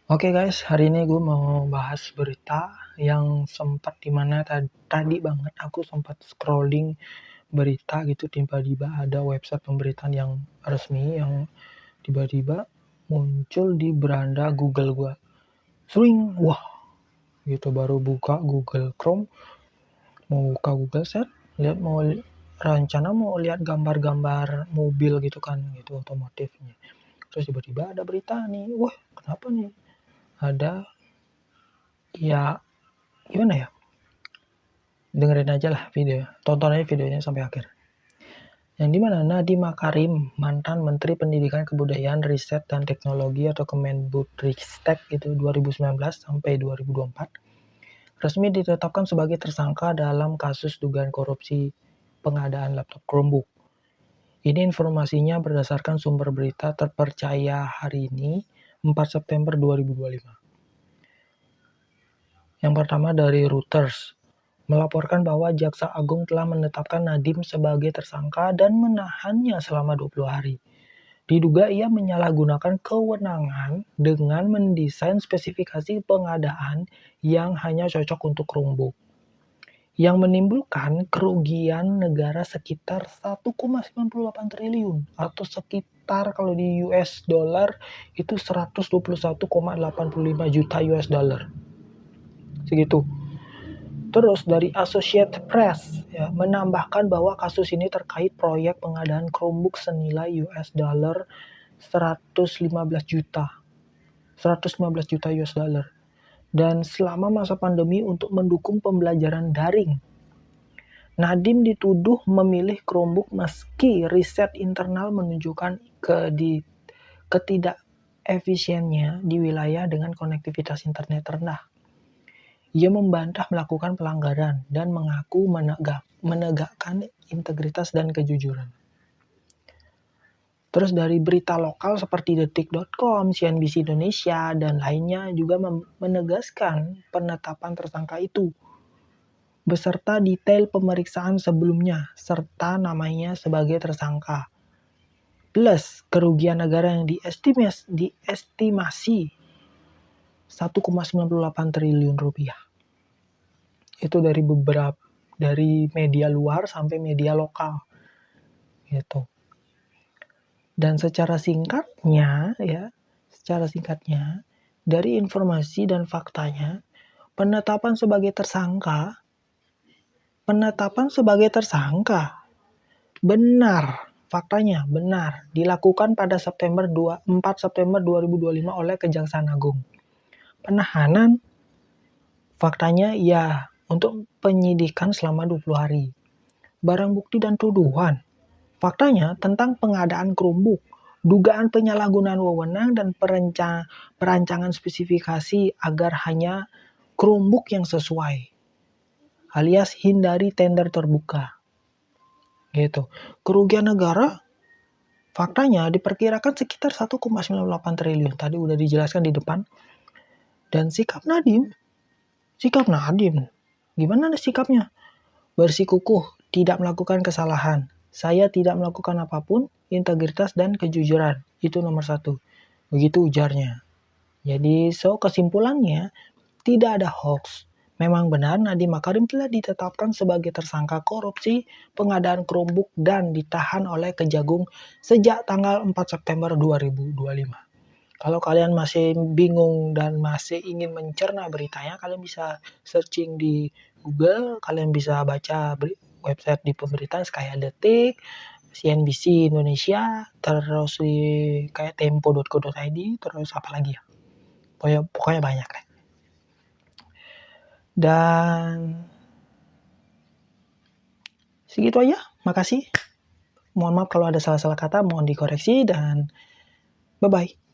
Oke guys, hari ini gue mau bahas berita yang sempat dimana tadi banget aku sempat scrolling berita gitu, tiba-tiba ada website pemberitaan yang resmi yang tiba-tiba muncul di beranda Google gue. Swing, wah gitu, baru buka Google Chrome, mau buka Google Search, rencana mau lihat gambar-gambar mobil gitu kan, gitu otomotifnya. Terus tiba-tiba ada berita nih, wah kenapa nih? Ada, ya gimana ya? Dengerin aja lah tonton aja videonya sampai akhir. Yang dimana Nadiem Makarim, mantan Menteri Pendidikan Kebudayaan, Riset dan Teknologi atau Kemendikbudristek itu 2019 sampai 2024, resmi ditetapkan sebagai tersangka dalam kasus dugaan korupsi pengadaan laptop Chromebook. Ini informasinya berdasarkan sumber berita terpercaya hari ini, 4 September 2025. Yang pertama dari Reuters, melaporkan bahwa Jaksa Agung telah menetapkan Nadiem sebagai tersangka dan menahannya selama 20 hari. Diduga ia menyalahgunakan kewenangan dengan mendesain spesifikasi pengadaan yang hanya cocok untuk Chromebook, yang menimbulkan kerugian negara sekitar 1,98 triliun atau sekitar kalau di US dollar itu 121,85 juta US dollar. Segitu. Terus dari Associated Press ya, menambahkan bahwa kasus ini terkait proyek pengadaan Chromebook senilai US dollar 115 juta US dollar dan selama masa pandemi untuk mendukung pembelajaran daring. Nadiem dituduh memilih Chromebook meski riset internal menunjukkan ketidakefisiennya di wilayah dengan konektivitas internet rendah. Ia membantah melakukan pelanggaran dan mengaku menegakkan integritas dan kejujuran. Terus dari berita lokal seperti detik.com, CNBC Indonesia, dan lainnya juga menegaskan penetapan tersangka itu, beserta detail pemeriksaan sebelumnya, serta namanya sebagai tersangka. Plus kerugian negara yang diestimasi 1,98 triliun rupiah. Itu dari media luar sampai media lokal gitu. Dan secara singkatnya dari informasi dan faktanya, penetapan sebagai tersangka benar, faktanya benar dilakukan pada 4 September 2025 oleh Kejaksaan Agung. Penahanan faktanya ya untuk penyidikan selama 20 hari. Barang bukti dan tuduhan faktanya tentang pengadaan Chromebook, dugaan penyalahgunaan wewenang dan perancangan spesifikasi agar hanya Chromebook yang sesuai, alias hindari tender terbuka. Gitu. Kerugian negara faktanya diperkirakan sekitar 1,98 triliun. Tadi udah dijelaskan di depan. Dan sikap Nadiem, gimana sikapnya? Bersikukuh, tidak melakukan kesalahan. Saya tidak melakukan apapun, integritas dan kejujuran. Itu nomor 1. Begitu ujarnya. Jadi, kesimpulannya, tidak ada hoax. Memang benar Nadiem Makarim telah ditetapkan sebagai tersangka korupsi pengadaan Chromebook dan ditahan oleh Kejagung sejak tanggal 4 September 2025. Kalau kalian masih bingung dan masih ingin mencerna beritanya, kalian bisa searching di Google, kalian bisa baca website di pemberitaan kayak Detik, CNBC Indonesia, terus di kayak tempo.co.id, terus apa lagi ya? Pokoknya banyak deh. Dan segitu aja, makasih. Mohon maaf kalau ada salah-salah kata, mohon dikoreksi dan bye-bye.